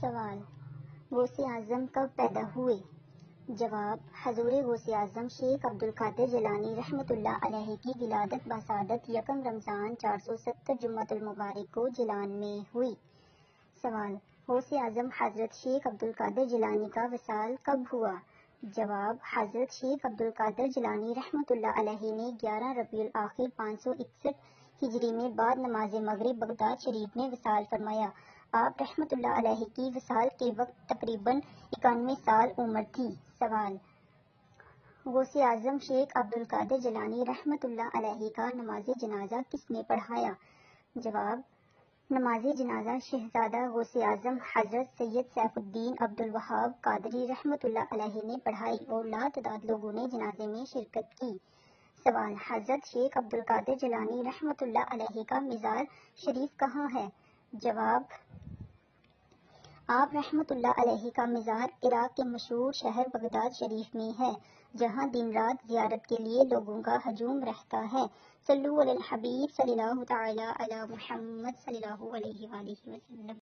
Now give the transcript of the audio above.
سوال: غوث اعظم کب پیدا ہوئے؟ جواب: حضور غوث اعظم شیخ عبدالقادر جیلانی رحمۃ اللہ علیہ کی ولادت بسعادت 1 رمضان 470 جمعۃ المبارک کو جیلان میں ہوئی۔ سوال: غوث اعظم حضرت شیخ عبدالقادر جیلانی کا وصال کب ہوا؟ جواب: حضرت شیخ عبدالقادر جیلانی رحمۃ اللہ علیہ نے 11 ربیع الاخر 561 ہجری میں بعد نماز مغرب بغداد شریف میں وصال فرمایا۔ آپ رحمۃ اللہ علیہ کی وصال کے وقت تقریباً 91 سال عمر تھی۔ سوال: غوث اعظم شیخ عبدالقادر جیلانی رحمۃ اللہ علیہ کا نماز جنازہ کس نے پڑھایا؟ جواب: نماز جنازہ شہزادہ غوث اعظم حضرت سید سیف الدین عبدالوہاب قادری رحمۃ اللہ علیہ نے پڑھائی اور لاتعداد لوگوں نے جنازے میں شرکت کی۔ سوال: حضرت شیخ عبدالقادر جیلانی رحمۃ اللہ علیہ کا مزار شریف کہاں ہے؟ جواب: آپ رحمۃ اللہ علیہ کا مزار عراق کے مشہور شہر بغداد شریف میں ہے، جہاں دن رات زیارت کے لیے لوگوں کا ہجوم رہتا ہے۔ صلو علی الحبیب صلی اللہ تعالی علی محمد صلی اللہ علیہ وآلہ وسلم۔